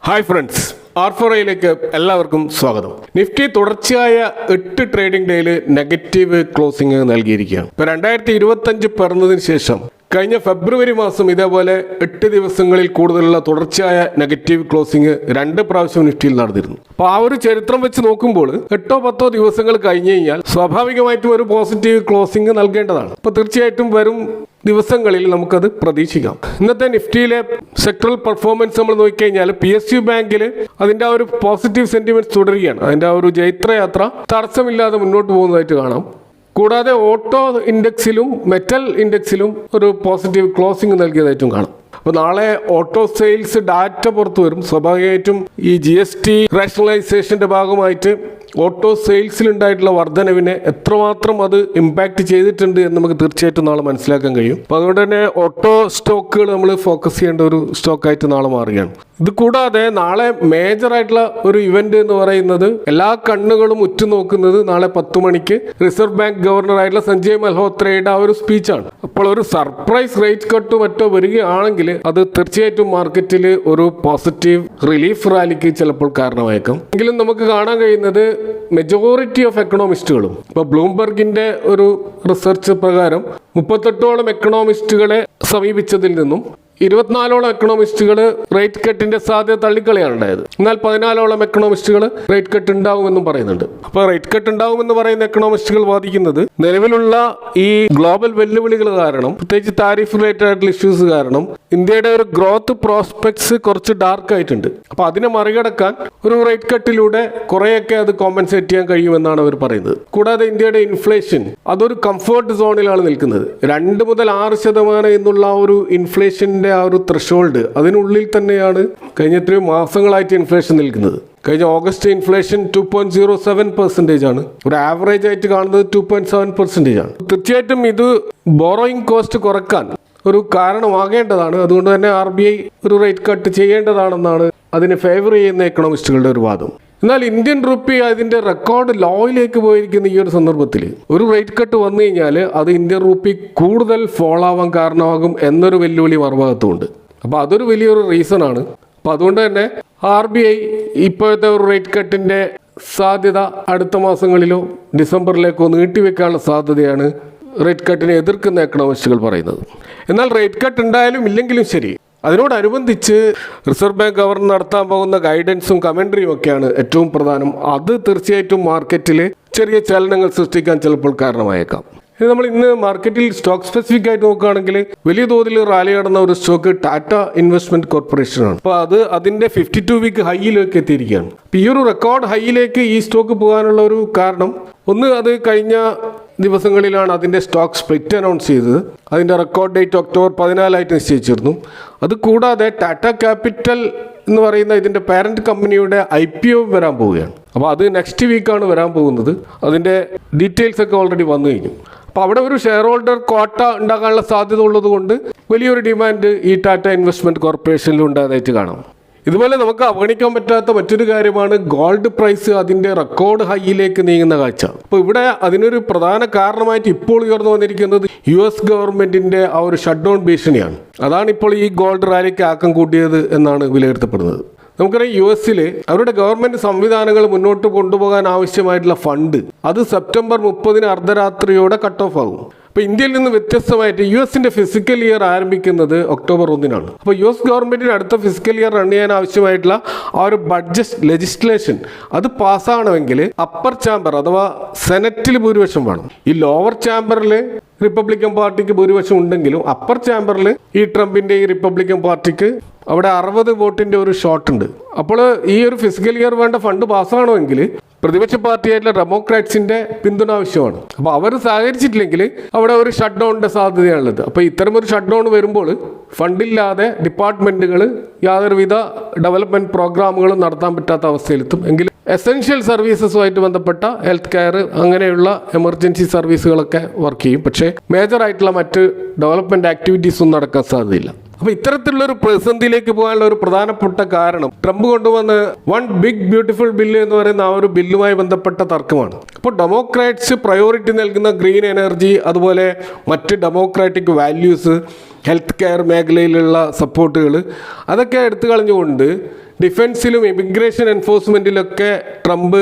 Hi friends, R4യിലേക്ക് എല്ലാവർക്കും സ്വാഗതം. Nifty തുടർച്ചയായ 8 ട്രേഡിംഗ് ഡേയിൽ നെഗറ്റീവ് ക്ലോസിംഗ് നൽകിയിരിക്കുകയാണ്. ഇപ്പോൾ 2025 പിറന്നതിന് ശേഷം കഴിഞ്ഞ ഫെബ്രുവരി മാസം ഇതേപോലെ 8 ദിവസങ്ങളിൽ കൂടുതലുള്ള തുടർച്ചയായ നെഗറ്റീവ് ക്ലോസിംഗ് 2 പ്രാവശ്യം നിഫ്റ്റിയിൽ നടന്നിരുന്നു. അപ്പോൾ ആ ഒരു ചരിത്രം വെച്ച് നോക്കുമ്പോൾ 8-10 ദിവസങ്ങൾ കഴിഞ്ഞ് കഴിഞ്ഞാൽ സ്വാഭാവികമായിട്ടും ഒരു പോസിറ്റീവ് ക്ലോസിംഗ് നൽകേണ്ടതാണ്. അപ്പോൾ തീർച്ചയായിട്ടും വരും ദിവസങ്ങളിൽ നമുക്കത് പ്രതീക്ഷിക്കാം. ഇന്നത്തെ നിഫ്റ്റിയിലെ സെക്ടറൽ പെർഫോമൻസ് നമ്മൾ നോക്കിക്കഴിഞ്ഞാൽ PSU ബാങ്കിൽ അതിൻ്റെ ആ ഒരു പോസിറ്റീവ് സെന്റിമെന്റ്സ് തുടരുകയാണ്. അതിൻ്റെ ആ ഒരു ജൈത്രയാത്ര തടസ്സമില്ലാതെ മുന്നോട്ട് പോകുന്നതായിട്ട് കാണാം. കൂടാതെ ഓട്ടോ ഇൻഡെക്സിലും മെറ്റൽ ഇൻഡെക്സിലും ഒരു പോസിറ്റീവ് ക്ലോസിംഗ് നൽകിയതായിട്ടും കാണാം. അപ്പോൾ നാളെ ഓട്ടോ സെയിൽസ് ഡാറ്റ പുറത്തു വരും. സ്വാഭാവികമായിട്ടും ഈ GST റാഷണലൈസേഷന്റെ ഭാഗമായിട്ട് ഓട്ടോ സെയിൽസിലുണ്ടായിട്ടുള്ള വർധനവിനെ എത്രമാത്രം അത് ഇമ്പാക്ട് ചെയ്തിട്ടുണ്ട് എന്ന് നമുക്ക് തീർച്ചയായിട്ടും നാളെ മനസ്സിലാക്കാൻ കഴിയും. അപ്പോൾ അതുകൊണ്ട് തന്നെ ഓട്ടോ സ്റ്റോക്കുകൾ നമ്മൾ ഫോക്കസ് ചെയ്യേണ്ട ഒരു സ്റ്റോക്കായിട്ട് നാളെ മാറുകയാണ്. ഇത് കൂടാതെ നാളെ മേജർ ആയിട്ടുള്ള ഒരു ഇവന്റ് എന്ന് പറയുന്നത് എല്ലാ കണ്ണുകളും ഉറ്റുനോക്കുന്നത് നാളെ 10 മണിക്ക് റിസർവ് ബാങ്ക് ഗവർണർ ആയിട്ടുള്ള സഞ്ജയ് മൽഹോത്രയുടെ ആ ഒരു സ്പീച്ചാണ്. അപ്പോൾ ഒരു സർപ്രൈസ് റേറ്റ് കട്ടോ മറ്റോ വരികയാണെങ്കിൽ അത് തീർച്ചയായിട്ടും മാർക്കറ്റിൽ ഒരു പോസിറ്റീവ് റിലീഫ് റാലിക്ക് ചിലപ്പോൾ കാരണമായേക്കാം. എങ്കിലും നമുക്ക് കാണാൻ കഴിയുന്നത് മെജോറിറ്റി ഓഫ് എക്കണോമിസ്റ്റുകളും ഇപ്പോൾ ബ്ലൂംബർഗിന്റെ ഒരു റിസർച്ച് പ്രകാരം 38ഓളം എക്കണോമിസ്റ്റുകളെ സമീപിച്ചതിൽ നിന്നും 24ഓളം എക്കണോമിസ്റ്റുകൾ റേറ്റ് കട്ടിന്റെ സാധ്യത തള്ളിക്കളിയാണ് ഉണ്ടായത്. എന്നാൽ 14ഓളം എക്കണോമിസ്റ്റുകൾ റേറ്റ് കട്ട് ഉണ്ടാവുമെന്നും പറയുന്നുണ്ട്. അപ്പോൾ റേറ്റ് കട്ട് ഉണ്ടാവുമെന്ന് പറയുന്ന എക്കണോമിസ്റ്റുകൾ വാദിക്കുന്നത് നിലവിലുള്ള ഈ ഗ്ലോബൽ വെല്ലുവിളികൾ കാരണം, പ്രത്യേകിച്ച് താരിഫ് റിലേറ്റഡ് ആയിട്ടുള്ള ഇഷ്യൂസ് കാരണം ഇന്ത്യയുടെ ഒരു ഗ്രോത്ത് പ്രോസ്പെക്ട്സ് കുറച്ച് ഡാർക്ക് ആയിട്ടുണ്ട്. അപ്പോൾ അതിനെ മറികടക്കാൻ ഒരു റേറ്റ് കട്ടിലൂടെ കുറേയൊക്കെ അത് കോമ്പൻസേറ്റ് ചെയ്യാൻ കഴിയുമെന്നാണ് അവർ പറയുന്നത്. കൂടാതെ ഇന്ത്യയുടെ ഇൻഫ്ലേഷൻ അതൊരു കംഫർട്ട് സോണിലാണ് നിൽക്കുന്നത്. 2 മുതൽ 6% എന്നുള്ള ഒരു ഇൻഫ്ലേഷന്റെ ആ ഒരു ത്രഷോൾഡ് അതിനുള്ളിൽ തന്നെയാണ് കഴിഞ്ഞ എത്രയോ മാസങ്ങളായിട്ട് ഇൻഫ്ലേഷൻ നിൽക്കുന്നത്. കഴിഞ്ഞ ഓഗസ്റ്റ് ഇൻഫ്ലേഷൻ 2.07% ആണ്. ഒരു ആവറേജ് ആയിട്ട് കാണുന്നത് 2.7% ആണ്. തീർച്ചയായിട്ടും ഇത് ബോറോയിങ് കോസ്റ്റ് കുറക്കാൻ ഒരു കാരണമാകേണ്ടതാണ്. അതുകൊണ്ട് തന്നെ RBI ഒരു റേറ്റ് കട്ട് ചെയ്യേണ്ടതാണെന്നാണ് അതിനെ ഫേവർ ചെയ്യുന്ന എക്കണോമിസ്റ്റുകളുടെ ഒരു വാദം. എന്നാൽ ഇന്ത്യൻ റുപ്പി അതിന്റെ റെക്കോർഡ് ലോയിലേക്ക് പോയിരിക്കുന്ന ഈ ഒരു സന്ദർഭത്തിൽ ഒരു റേറ്റ് കട്ട് വന്നു കഴിഞ്ഞാൽ അത് ഇന്ത്യൻ റുപ്പി കൂടുതൽ ഫോൾ ആവാൻ കാരണമാകും എന്നൊരു വെല്ലുവിളി മറുഭാഗത്തുമുണ്ട്. അപ്പോൾ അതൊരു വലിയൊരു റീസൺ ആണ്. അപ്പോൾ അതുകൊണ്ട് തന്നെ RBI ഇപ്പോഴത്തെ ഒരു റേറ്റ് കട്ടിന്റെ സാധ്യത അടുത്ത മാസങ്ങളിലോ ഡിസംബറിലേക്കോ നീട്ടിവെക്കാനുള്ള സാധ്യതയാണ് റേറ്റ് കട്ടിനെ എതിർക്കുന്ന എക്കണോമിസ്റ്റുകൾ പറയുന്നത്. എന്നാൽ റേറ്റ് കട്ട് ഉണ്ടായാലും ഇല്ലെങ്കിലും ശരി, അതിനോടനുബന്ധിച്ച് റിസർവ് ബാങ്ക് ഗവർണർ നടത്താൻ പോകുന്ന ഗൈഡൻസും കമന്ററിയും ഒക്കെയാണ് ഏറ്റവും പ്രധാനം. അത് തീർച്ചയായിട്ടും മാർക്കറ്റിൽ ചെറിയ ചലനങ്ങൾ സൃഷ്ടിക്കാൻ ചിലപ്പോൾ കാരണമായേക്കാം. ഇനി നമ്മൾ ഇന്ന് മാർക്കറ്റിൽ സ്റ്റോക്ക് സ്പെസിഫിക് ആയിട്ട് നോക്കുകയാണെങ്കിൽ വലിയ തോതിൽ റാലി നടന്ന ഒരു സ്റ്റോക്ക് ടാറ്റ ഇൻവെസ്റ്റ്മെന്റ് കോർപ്പറേഷൻ ആണ്. അപ്പോൾ അത് അതിന്റെ 52 വീക്ക് ഹൈയിലേക്ക് എത്തിയിരിക്കുകയാണ്. ഈ ഒരു റെക്കോർഡ് ഹൈയിലേക്ക് ഈ സ്റ്റോക്ക് പോകാനുള്ള ഒരു കാരണം ഒന്ന്, അത് കഴിഞ്ഞ ദിവസങ്ങളിലാണ് അതിൻ്റെ സ്റ്റോക്ക് സ്പ്ലിറ്റ് അനൗൺസ് ചെയ്തത്. അതിൻ്റെ റെക്കോർഡ് ഡേറ്റ് ഒക്ടോബർ 14 നിശ്ചയിച്ചിരുന്നു. അത് കൂടാതെ ടാറ്റ ക്യാപിറ്റൽ എന്ന് പറയുന്ന ഇതിൻ്റെ പാരന്റ് കമ്പനിയുടെ IPO വരാൻ പോവുകയാണ്. അപ്പോൾ അത് നെക്സ്റ്റ് വീക്കാണ് വരാൻ പോകുന്നത്. അതിൻ്റെ ഡീറ്റെയിൽസ് ഒക്കെ ഓൾറെഡി വന്നു കഴിഞ്ഞു. അപ്പോൾ അവിടെ ഒരു ഷെയർ ഹോൾഡർ ക്വാട്ട ഉണ്ടാകാനുള്ള സാധ്യത ഉള്ളത് കൊണ്ട് വലിയൊരു ഡിമാൻഡ് ഈ ടാറ്റ ഇൻവെസ്റ്റ്മെന്റ് കോർപ്പറേഷനിൽ ഉണ്ടായതായിട്ട് കാണാം. ഇതുപോലെ നമുക്ക് അവഗണിക്കാൻ പറ്റാത്ത മറ്റൊരു കാര്യമാണ് ഗോൾഡ് പ്രൈസ് അതിൻ്റെ റെക്കോർഡ് ഹൈയിലേക്ക് നീങ്ങുന്ന കാഴ്ച. അപ്പോൾ ഇവിടെ അതിനൊരു പ്രധാന കാരണമായിട്ട് ഇപ്പോൾ ഉയർന്നു വന്നിരിക്കുന്നത് US ഗവൺമെന്റിന്റെ ആ ഒരു ഷട്ട് ഡൗൺ ഭീഷണിയാണ്. അതാണ് ഇപ്പോൾ ഈ ഗോൾഡ് റാലിക്ക് ആക്കം കൂട്ടിയത് എന്നാണ് വിലയിരുത്തപ്പെടുന്നത്. നമുക്കറിയാം US അവരുടെ ഗവൺമെന്റ് സംവിധാനങ്ങൾ മുന്നോട്ട് കൊണ്ടുപോകാൻ ആവശ്യമായിട്ടുള്ള ഫണ്ട് അത് സെപ്റ്റംബർ 30 അർദ്ധരാത്രിയോടെ കട്ട് ഓഫ് ആകും. അപ്പോൾ ഇന്ത്യയിൽ നിന്ന് വ്യത്യസ്തമായിട്ട് US ഫിസിക്കൽ ഇയർ ആരംഭിക്കുന്നത് ഒക്ടോബർ 1 അപ്പോൾ US ഗവൺമെന്റിന് അടുത്ത ഫിസിക്കൽ ഇയർ റൺ ചെയ്യാൻ ആവശ്യമായിട്ടുള്ള ആ ഒരു ബഡ്ജറ്റ് ലെജിസ്ലേഷൻ അത് പാസ്സാകണമെങ്കിൽ അപ്പർ ചാമ്പർ അഥവാ സെനറ്റിൽ ഭൂരിപക്ഷം വേണം. ഈ ലോവർ ചാമ്പറിൽ റിപ്പബ്ലിക്കൻ പാർട്ടിക്ക് ഭൂരിപക്ഷം ഉണ്ടെങ്കിലും അപ്പർ ചാമ്പറിൽ ഈ ട്രംപിന്റെ ഈ റിപ്പബ്ലിക്കൻ പാർട്ടിക്ക് അവിടെ 60 വോട്ടിന്റെ ഒരു ഷോട്ട് ഉണ്ട്. അപ്പോൾ ഈ ഒരു ഫിസിക്കൽ ഇയർ വേണ്ട ഫണ്ട് പാസ്സാകണമെങ്കിൽ പ്രതിപക്ഷ പാർട്ടിയായിട്ടുള്ള ഡെമോക്രാറ്റ്സിന്റെ പിന്തുണ ആവശ്യമാണ്. അപ്പോൾ അവർ സഹകരിച്ചിട്ടില്ലെങ്കിൽ അവിടെ ഒരു ഷട്ട് ഡൗണിന്റെ സാധ്യതയാണുള്ളത്. അപ്പോൾ ഇത്തരമൊരു ഷട്ട് ഡൗൺ വരുമ്പോൾ ഫണ്ടില്ലാതെ ഡിപ്പാർട്ട്മെന്റുകൾ യാതൊരുവിധ ഡെവലപ്മെന്റ് പ്രോഗ്രാമുകളും നടത്താൻ പറ്റാത്ത അവസ്ഥയിലെത്തും. എങ്കിലും എസെൻഷ്യൽ സർവീസസുമായിട്ട് ബന്ധപ്പെട്ട ഹെൽത്ത് കെയർ അങ്ങനെയുള്ള എമർജൻസി സർവീസുകളൊക്കെ വർക്ക് ചെയ്യും. പക്ഷേ മേജർ ആയിട്ടുള്ള മറ്റ് ഡെവലപ്മെന്റ് ആക്ടിവിറ്റീസ് ഒന്നും നടക്കാൻ സാധ്യതയില്ല. അപ്പോൾ ഇത്തരത്തിലുള്ള ഒരു പ്രതിസന്ധിയിലേക്ക് പോകാനുള്ള ഒരു പ്രധാനപ്പെട്ട കാരണം ട്രംപ് കൊണ്ടുവന്ന വൺ ബിഗ് ബ്യൂട്ടിഫുൾ ബില്ല് എന്ന് പറയുന്ന ആ ഒരു ബില്ലുമായി ബന്ധപ്പെട്ട തർക്കമാണ്. അപ്പോൾ ഡെമോക്രാറ്റ്സ് പ്രയോറിറ്റി നൽകുന്ന ഗ്രീൻ എനർജി, അതുപോലെ മറ്റ് ഡെമോക്രാറ്റിക് വാല്യൂസ്, ഹെൽത്ത് കെയർ മേഖലയിലുള്ള സപ്പോർട്ടുകൾ അതൊക്കെ എടുത്തു കളഞ്ഞുകൊണ്ട് ഡിഫൻസിലും ഇമിഗ്രേഷൻ എൻഫോഴ്സ്മെൻറ്റിലൊക്കെ ട്രംപ്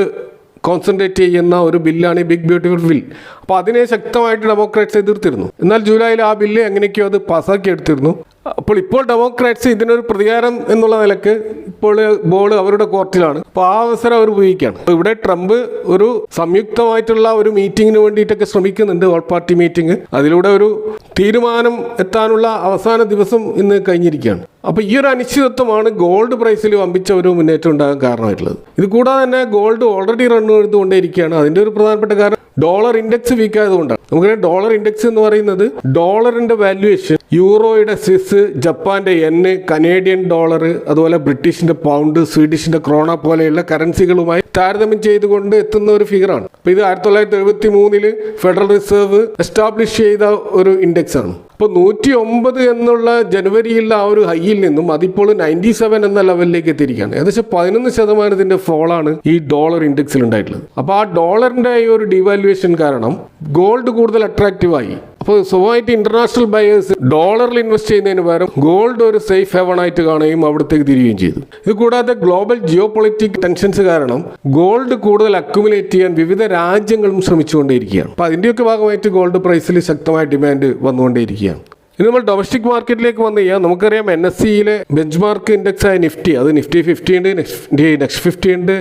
കോൺസെൻട്രേറ്റ് ചെയ്യുന്ന ഒരു ബില്ലാണ് ഈ ബിഗ് ബ്യൂട്ടിഫുൾ ബിൽ. അപ്പോൾ അതിനെ ശക്തമായിട്ട് ഡെമോക്രാറ്റ്സ് എതിർത്തിരുന്നു. എന്നാൽ ജൂലൈയിൽ ആ ബില്ല് എങ്ങനെയൊക്കെയോ അത് പാസ്സാക്കി എടുത്തിരുന്നു. ഇപ്പോൾ ഡെമോക്രാറ്റ്സ് ഇതിനൊരു പ്രതികാരം എന്നുള്ള നിലക്ക് ഇപ്പോൾ ബോൾ അവരുടെ കോർട്ടിലാണ്. അപ്പോൾ ആ അവസരം അവർ ഉപയോഗിക്കുകയാണ്. അപ്പോൾ ഇവിടെ ട്രംപ് ഒരു സംയുക്തമായിട്ടുള്ള ഒരു മീറ്റിങ്ങിന് വേണ്ടിയിട്ടൊക്കെ ശ്രമിക്കുന്നുണ്ട്, ഓൾ പാർട്ടി മീറ്റിംഗ്. അതിലൂടെ ഒരു തീരുമാനം എത്താനുള്ള അവസാന ദിവസം ഇന്ന് കഴിഞ്ഞിരിക്കുകയാണ്. അപ്പോൾ ഈ ഒരു അനിശ്ചിതത്വമാണ് ഗോൾഡ് പ്രൈസിൽ വമ്പിച്ച ഒരു മുന്നേറ്റം ഉണ്ടാകാൻ കാരണമായിട്ടുള്ളത്. ഇത് കൂടാതെ തന്നെ ഗോൾഡ് ഓൾറെഡി റൺ എടുത്തുകൊണ്ടേയിരിക്കുകയാണ്. അതിൻ്റെ ഒരു പ്രധാനപ്പെട്ട കാരണം ഡോളർ ഇൻഡെക്സ് വീക്ക് ആയതുകൊണ്ടാണ്. നമുക്കറിയാം ഡോളർ ഇൻഡെക്സ് എന്ന് പറയുന്നത് ഡോളറിന്റെ വാല്യുവേഷൻ യൂറോയുടെ സ്വിസ്, ജപ്പാന്റെ യെൻ, കനേഡിയൻ ഡോളർ, അതുപോലെ ബ്രിട്ടീഷിന്റെ പൗണ്ട്, സ്വീഡിഷിന്റെ ക്രോണ പോലെയുള്ള കറൻസികളുമായി താരതമ്യം ചെയ്തുകൊണ്ട് എത്തുന്ന ഒരു ഫിഗറാണ്. അപ്പോൾ ഇത് 1973 ഫെഡറൽ റിസർവ് എസ്റ്റാബ്ലിഷ് ചെയ്ത ഒരു ഇൻഡെക്സ് ആണ്. അപ്പോൾ 109 എന്നുള്ള ജനുവരിയിലുള്ള ആ ഒരു ഹൈയിൽ നിന്നും അതിപ്പോൾ 97 എന്ന ലെവലിലേക്ക് എത്തിയിരിക്കുകയാണ്. ഏകദേശം 11% ഫോളാണ് ഈ ഡോളർ ഇൻഡെക്സിൽ ഉണ്ടായിട്ടുള്ളത്. അപ്പോൾ ആ ഡോളറിന്റെ ഈ ഒരു ഡിവാല്യുവേഷൻ കാരണം ഗോൾഡ് കൂടുതൽ അട്രാക്റ്റീവായി. അപ്പോൾ സ്വാഭാവികമായിട്ട് ഇന്റർനാഷണൽ ബയേഴ്സ് ഡോളറിൽ ഇൻവെസ്റ്റ് ചെയ്യുന്നതിന് പകരം ഗോൾഡ് ഒരു സേഫ് ഹെവൺ ആയിട്ട് കാണുകയും അവിടത്തേക്ക് തിരികുകയും ചെയ്തു. ഇത് കൂടാതെ ഗ്ലോബൽ ജിയോ പൊളിറ്റിക് ടെൻഷൻസ് കാരണം ഗോൾഡ് കൂടുതൽ അക്യുമുലേറ്റ് ചെയ്യാൻ വിവിധ രാജ്യങ്ങളും ശ്രമിച്ചുകൊണ്ടേയിരിക്കുകയാണ്. അപ്പോൾ അതിൻ്റെയൊക്കെ ഭാഗമായിട്ട് ഗോൾഡ് പ്രൈസിൽ ശക്തമായ ഡിമാൻഡ് വന്നുകൊണ്ടേയിരിക്കുകയാണ്. ഇനി നമ്മൾ ഡൊമസ്റ്റിക് മാർക്കറ്റിലേക്ക് വന്നു കഴിഞ്ഞാൽ നമുക്കറിയാം NSEയിലെ ബെഞ്ച് മാർക്ക് ഇൻഡെക്സ് ആയ നിഫ്റ്റി, അത് നിഫ്റ്റി 50 ഉണ്ട്, നെക്സ്റ്റ് 50 ഉണ്ട്,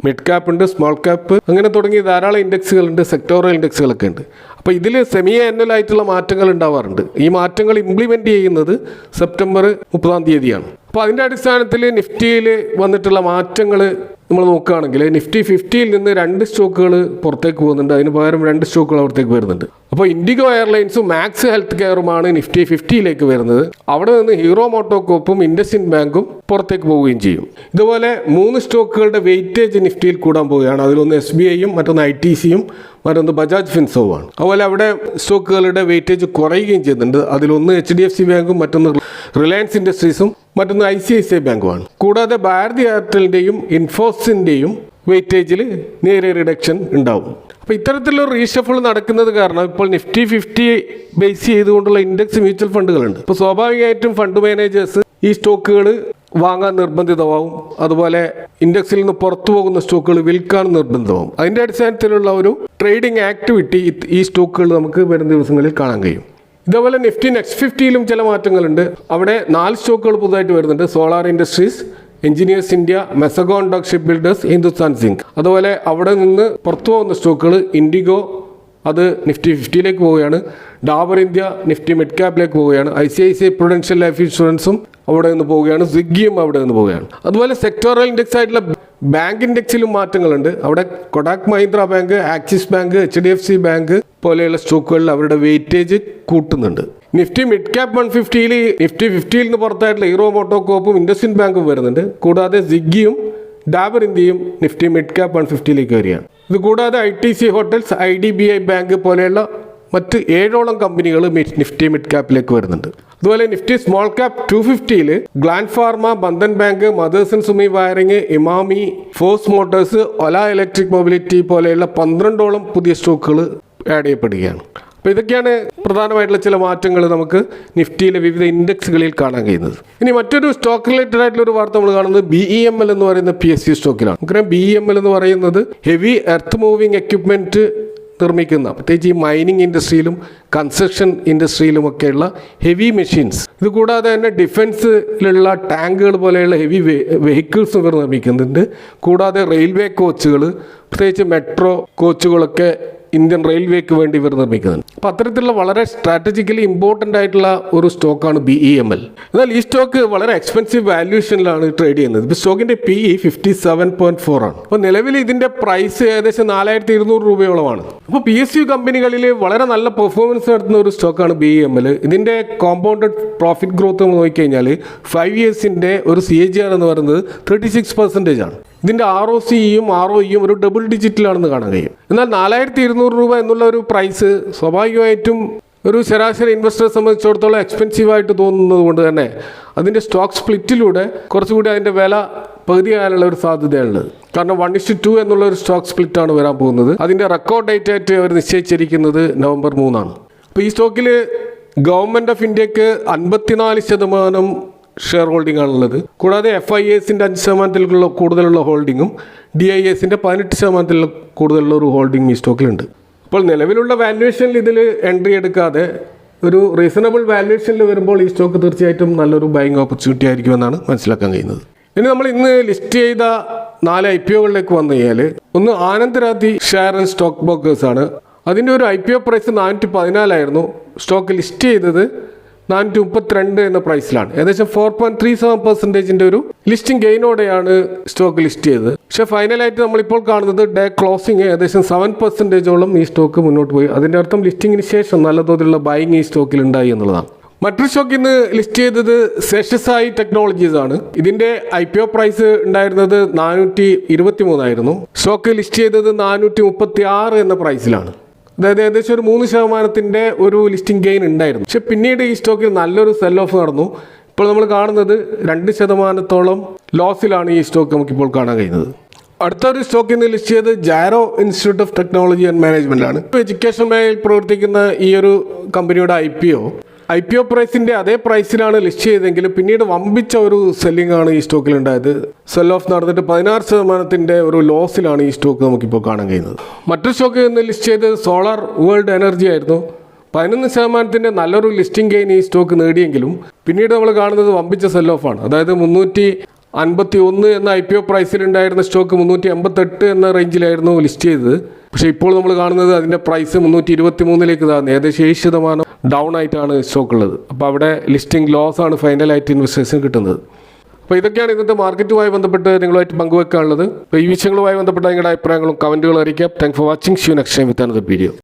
മിഡ് ക്യാപ്പ് ഉണ്ട്, സ്മോൾ ക്യാപ്പ്, അങ്ങനെ തുടങ്ങി ധാരാളം ഇൻഡെക്സുകളുണ്ട്, സെക്ടോറൽ ഇൻഡെക്സുകളൊക്കെ ഉണ്ട്. അപ്പോൾ ഇതിൽ സെമി ആനുവൽ ആയിട്ടുള്ള മാറ്റങ്ങൾ ഉണ്ടാവാറുണ്ട്. ഈ മാറ്റങ്ങൾ ഇംപ്ലിമെൻറ്റ് ചെയ്യുന്നത് സെപ്റ്റംബർ 30 അപ്പോൾ അതിൻ്റെ അടിസ്ഥാനത്തിൽ നിഫ്റ്റിയിൽ വന്നിട്ടുള്ള മാറ്റങ്ങൾ നമ്മൾ നോക്കുകയാണെങ്കിൽ നിഫ്റ്റി 50യിൽ നിന്ന് 2 സ്റ്റോക്കുകൾ പുറത്തേക്ക് പോകുന്നുണ്ട്, അതിന് പകരം 2 സ്റ്റോക്കുകൾ അവിടത്തേക്ക് വരുന്നുണ്ട്. അപ്പോൾ ഇൻഡിഗോ എയർലൈൻസും മാക്സ് ഹെൽത്ത് കെയറുമാണ് നിഫ്റ്റി 50യിലേക്ക് വരുന്നത്. അവിടെ നിന്ന് ഹീറോ മോട്ടോകോപ്പും ഇൻഡസ്ഇൻഡ് ബാങ്കും പുറത്തേക്ക് പോവുകയും ചെയ്യും. ഇതുപോലെ 3 സ്റ്റോക്കുകളുടെ വെയിറ്റേജ് നിഫ്റ്റിയിൽ കൂടാൻ പോവുകയാണ്. അതിലൊന്ന് SBIയും, മറ്റൊന്ന് ITCയും, മറ്റൊന്ന് ബജാജ് ഫിൻസോവുമാണ്. അതുപോലെ അവിടെ സ്റ്റോക്കുകളുടെ വെയിറ്റേജ് കുറയുകയും ചെയ്യുന്നുണ്ട്. അതിലൊന്ന് HDFC ബാങ്കും, മറ്റൊന്ന് റിലയൻസ് ഇൻഡസ്ട്രീസും, മറ്റൊന്ന് ICICI ബാങ്കുമാണ്. കൂടാതെ ഭാരതി എയർടെലിൻ്റെയും ഇൻഫോസിൻ്റെയും വെയിറ്റേജിൽ നേരിയ റിഡക്ഷൻ ഉണ്ടാവും. അപ്പോൾ ഇത്തരത്തിലുള്ള റീഷഫിൾ നടക്കുന്നത് കാരണം ഇപ്പോൾ നിഫ്റ്റി 50 ബേസ് ചെയ്തുകൊണ്ടുള്ള ഇൻഡെക്സ് മ്യൂച്വൽ ഫണ്ടുകളുണ്ട്. ഇപ്പോൾ സ്വാഭാവികമായിട്ടും ഫണ്ട് മാനേജേഴ്സ് ഈ സ്റ്റോക്കുകൾ വാങ്ങാൻ നിർബന്ധിതമാവും. അതുപോലെ ഇൻഡെക്സിൽ നിന്ന് പുറത്തു പോകുന്ന സ്റ്റോക്കുകൾ വിൽക്കാൻ നിർബന്ധിതമാവും. അതിൻ്റെ അടിസ്ഥാനത്തിലുള്ള ഒരു ട്രേഡിംഗ് ആക്ടിവിറ്റി ഈ സ്റ്റോക്കുകൾ നമുക്ക് വരും ദിവസങ്ങളിൽ കാണാൻ കഴിയും. ഇതേപോലെ നിഫ്റ്റി നെക്സ്റ്റ് 50യിലും ചില മാറ്റങ്ങളുണ്ട്. അവിടെ 4 സ്റ്റോക്കുകൾ പുതുതായിട്ട് വരുന്നുണ്ട്. Solar industries, engineers India, Mazagon dock ship builders, Hindustan zinc. അതുപോലെ അവിടെ നിന്ന് പുറത്തു പോകുന്ന സ്റ്റോക്കുകൾ ഇൻഡിഗോ, അത് നിഫ്റ്റി 50യിലേക്ക് പോവുകയാണ്. ഡാബർ ഇന്ത്യ നിഫ്റ്റി മിഡ് ക്യാപ്പിലേക്ക് പോവുകയാണ്. ICICI പ്രൊഡൻഷ്യൽ ലൈഫ് ഇൻഷുറൻസും അവിടെ നിന്ന് പോവുകയാണ്. സ്വിഗ്ഗിയും അവിടെ നിന്ന് പോവുകയാണ്. അതുപോലെ സെക്ടോറൽ ഇൻഡെക്സ് ആയിട്ടുള്ള ബാങ്ക് ഇൻഡെക്സിലും മാറ്റങ്ങളുണ്ട്. അവിടെ Kotak Mahindra bank, Axis bank, HDFC bank പോലെയുള്ള സ്റ്റോക്കുകളിൽ അവരുടെ വെയിറ്റേജ് കൂട്ടുന്നുണ്ട്. നിഫ്റ്റി മിഡ് ക്യാപ്പ് 150യിൽ നിഫ്റ്റി 50യിൽ നിന്ന് പുറത്തായിട്ടുള്ള ഹീറോ മോട്ടോകോപ്പും ഇൻഡസ്ഇൻഡ് ബാങ്കും വരുന്നുണ്ട്. കൂടാതെ സ്വിഗ്ഗിയും ഡാബർ ഇന്ത്യയും നിഫ്റ്റി മിഡ് ക്യാപ്പ് 150യിലേക്ക് വരികയാണ്. ഇത് കൂടാതെ ITC ഹോട്ടൽസ്, IDBI ബാങ്ക് പോലെയുള്ള മറ്റ് 7ഓളം കമ്പനികൾ നിഫ്റ്റി മിഡ് ക്യാപ്പിലേക്ക് വരുന്നുണ്ട്. അതുപോലെ നിഫ്റ്റി സ്മോൾ ക്യാപ്പ് 250യിൽ Gland pharma, Bandhan bank, Motherson Sumi wiring, Emami, Force Motors, Ola electric mobility പോലെയുള്ള 12ഓളം പുതിയ സ്റ്റോക്കുകൾ ആഡ് ചെയ്യപ്പെടുകയാണ്. അപ്പോൾ ഇതൊക്കെയാണ് പ്രധാനമായിട്ടുള്ള ചില മാറ്റങ്ങൾ നമുക്ക് നിഫ്റ്റിയിലെ വിവിധ ഇൻഡെക്സുകളിൽ കാണാൻ കഴിയുന്നത്. ഇനി മറ്റൊരു സ്റ്റോക്ക് റിലേറ്റഡ് ആയിട്ടുള്ള ഒരു വാർത്ത നമ്മൾ കാണുന്നത് BEML എന്ന് പറയുന്ന PSU സ്റ്റോക്കിലാണ്. നമുക്കറിയാം BEML എന്ന് പറയുന്നത് ഹെവി എർത്ത് മൂവിങ് എക്യുപ്മെൻറ്റ് നിർമ്മിക്കുന്ന, പ്രത്യേകിച്ച് ഈ മൈനിങ് ഇൻഡസ്ട്രിയിലും കൺസ്ട്രക്ഷൻ ഇൻഡസ്ട്രിയിലുമൊക്കെയുള്ള ഹെവി മെഷീൻസ്, ഇത് കൂടാതെ തന്നെ ഡിഫൻസിലുള്ള ടാങ്കുകൾ പോലെയുള്ള ഹെവി വെഹിക്കിൾസ് ഇവർ നിർമ്മിക്കുന്നുണ്ട്. കൂടാതെ റെയിൽവേ കോച്ചുകൾ, പ്രത്യേകിച്ച് മെട്രോ കോച്ചുകളൊക്കെ ഇന്ത്യൻ റെയിൽവേക്ക് വേണ്ടി ഇവർ നിർമ്മിക്കുന്നുണ്ട്. അപ്പോൾ അത്തരത്തിലുള്ള വളരെ സ്ട്രാറ്റജിക്കലി ഇമ്പോർട്ടൻ്റ് ആയിട്ടുള്ള ഒരു സ്റ്റോക്കാണ് BEML. എന്നാൽ ഈ സ്റ്റോക്ക് വളരെ എക്സ്പെൻസീവ് വാല്യൂഷനിലാണ് ട്രേഡ് ചെയ്യുന്നത്. ഇപ്പോൾ സ്റ്റോക്കിൻ്റെ PE 57.4 ആണ്. അപ്പോൾ നിലവിൽ ഇതിൻ്റെ പ്രൈസ് ഏകദേശം 4200 രൂപയോളമാണ്. അപ്പോൾ PSU കമ്പനികളിൽ വളരെ നല്ല പെർഫോമൻസ് നടത്തുന്ന ഒരു സ്റ്റോക്കാണ് BEML. ഇതിൻ്റെ കോമ്പൗണ്ടഡ് പ്രോഫിറ്റ് ഗ്രോത്ത് നമ്മൾ നോക്കിക്കഴിഞ്ഞാൽ 5 ഇയേഴ്സിൻ്റെ ഒരു CAGR എന്ന് പറയുന്നത് 36% ആണ്. ഇതിൻ്റെ ROCEയും ROEയും ഒരു ഡബിൾ ഡിജിറ്റിലാണെന്ന് കാണാൻ കഴിയും. എന്നാൽ 4200 രൂപ എന്നുള്ള ഒരു പ്രൈസ് സ്വാഭാവികമായിട്ടും ഒരു ശരാശരി ഇൻവെസ്റ്ററെ സംബന്ധിച്ചിടത്തോളം എക്സ്പെൻസീവായിട്ട് തോന്നുന്നത് കൊണ്ട് തന്നെ അതിൻ്റെ സ്റ്റോക്ക് സ്പ്ലിറ്റിലൂടെ കുറച്ചുകൂടി അതിൻ്റെ വില പകുതിയാകാനുള്ള ഒരു സാധ്യതയുള്ളത്. കാരണം 1:2 എന്നുള്ള ഒരു സ്റ്റോക്ക് സ്പ്ലിറ്റാണ് വരാൻ പോകുന്നത്. അതിൻ്റെ റെക്കോർഡ് ഡേറ്റ് ആയിട്ട് അവർ നിശ്ചയിച്ചിരിക്കുന്നത് November 3 ആണ്. അപ്പോൾ ഈ സ്റ്റോക്കിൽ ഗവൺമെൻറ് ഓഫ് ഇന്ത്യക്ക് 54% ഷെയർ ഹോൾഡിംഗ് ആണുള്ളത്. കൂടാതെ FIAസിൻ്റെ 5% കൂടുതലുള്ള ഹോൾഡിങ്ങും DIAസിൻ്റെ 18% കൂടുതലുള്ള ഒരു ഹോൾഡിംഗ് ഈ സ്റ്റോക്കിലുണ്ട്. അപ്പോൾ നിലവിലുള്ള വാല്യുവേഷനിൽ ഇതിൽ എൻട്രി എടുക്കാതെ ഒരു റീസണബിൾ വാല്യുവേഷനിൽ വരുമ്പോൾ ഈ സ്റ്റോക്ക് തീർച്ചയായിട്ടും നല്ലൊരു ബൈയിങ് ഓപ്പർച്യൂണിറ്റി ആയിരിക്കുമെന്നാണ് മനസ്സിലാക്കാൻ കഴിയുന്നത്. ഇനി നമ്മൾ ഇന്ന് ലിസ്റ്റ് ചെയ്ത 4 IPOകളിലേക്ക് വന്നു കഴിഞ്ഞാൽ ഒന്ന് Anand രാതി share and stock brokers ആണ്. അതിൻ്റെ ഒരു IPO പ്രൈസ് 414 ആയിരുന്നു. സ്റ്റോക്ക് ലിസ്റ്റ് ചെയ്തത് 432 എന്ന പ്രൈസിലാണ്. ഏകദേശം 4.37% ഒരു ലിസ്റ്റിംഗ് ഗെയിനോടെയാണ് സ്റ്റോക്ക് ലിസ്റ്റ് ചെയ്തത്. പക്ഷെ ഫൈനലായിട്ട് നമ്മളിപ്പോൾ കാണുന്നത് ഡേ ക്ലോസിംഗ് ഏകദേശം 7%ഓളം ഈ സ്റ്റോക്ക് മുന്നോട്ട് പോയി. അതിൻ്റെ അർത്ഥം ലിസ്റ്റിങ്ങിന് ശേഷം നല്ല തോതിലുള്ള ബൈയിങ് ഈ സ്റ്റോക്കിൽ ഉണ്ടായി എന്നുള്ളതാണ്. മറ്റൊരു സ്റ്റോക്ക് ഇന്ന് ലിസ്റ്റ് ചെയ്തത് ശേഷസായി ടെക്നോളജീസ് ആണ്. ഇതിൻ്റെ IPO പ്രൈസ് ഉണ്ടായിരുന്നത് 423 ആയിരുന്നു. സ്റ്റോക്ക് ലിസ്റ്റ് ചെയ്തത് 436 എന്ന പ്രൈസിലാണ്. അതായത് ഏകദേശം ഒരു 3% ഒരു ലിസ്റ്റിംഗ് ഗെയിൻ ഉണ്ടായിരുന്നു. പക്ഷെ പിന്നീട് ഈ സ്റ്റോക്കിൽ നല്ലൊരു സെൽ ഓഫ് നടന്നു. ഇപ്പോൾ നമ്മൾ കാണുന്നത് 2% ലോസിലാണ് ഈ സ്റ്റോക്ക് നമുക്കിപ്പോൾ കാണാൻ കഴിയുന്നത്. അടുത്തൊരു സ്റ്റോക്ക് ഇന്ന് ലിസ്റ്റ് ചെയ്ത് Jaro institute of technology and management ആണ്. എഡ്യൂക്കേഷൻ മേഖലയിൽ പ്രവർത്തിക്കുന്ന ഈ ഒരു കമ്പനിയുടെ IPO പ്രൈസിന്റെ അതേ പ്രൈസിലാണ് ലിസ്റ്റ് ചെയ്തെങ്കിലും പിന്നീട് വമ്പിച്ച ഒരു സെല്ലിംഗ് ആണ് ഈ സ്റ്റോക്കിൽ ഉണ്ടായത്. സെൽ ഓഫ് നടന്നിട്ട് 16% ഒരു ലോസിലാണ് ഈ സ്റ്റോക്ക് നമുക്കിപ്പോൾ കാണാൻ കഴിയുന്നത്. മറ്റൊരു സ്റ്റോക്ക് ഇന്ന് ലിസ്റ്റ് ചെയ്തത് സോളാർ വേൾഡ് എനർജി ആയിരുന്നു. 11% നല്ലൊരു ലിസ്റ്റിംഗ് ഗെയിൻ ഈ സ്റ്റോക്ക് നേടിയെങ്കിലും പിന്നീട് നമ്മൾ കാണുന്നത് വമ്പിച്ച സെൽ ഓഫ് ആണ്. അതായത് 351 എന്ന IPO പ്രൈസിലുണ്ടായിരുന്ന സ്റ്റോക്ക് 388 എന്ന റേഞ്ചിലായിരുന്നു ലിസ്റ്റ് ചെയ്തത്. പക്ഷേ ഇപ്പോൾ നമ്മൾ കാണുന്നത് അതിൻ്റെ പ്രൈസ് 323 താഴ്ന്നു. ഏകദേശം 7% ഡൗൺ ആയിട്ടാണ് സ്റ്റോക്ക് ഉള്ളത്. അപ്പോൾ അവിടെ ലിസ്റ്റിംഗ് ലോസ് ആണ് ഫൈനലായിട്ട് ഇൻവെസ്റ്റേഴ്സിന് കിട്ടുന്നത്. അപ്പോൾ ഇതൊക്കെയാണ് ഇന്നത്തെ മാർക്കറ്റുമായി ബന്ധപ്പെട്ട് നിങ്ങളുമായിട്ട് പങ്കുവെക്കാനുള്ളത്. അപ്പോൾ ഈ വിഷയങ്ങളുമായി ബന്ധപ്പെട്ട നിങ്ങളുടെ അഭിപ്രായങ്ങളും കമൻറ്റുകളും അറിയിക്കാം. Thanks for watching. Next time with another video.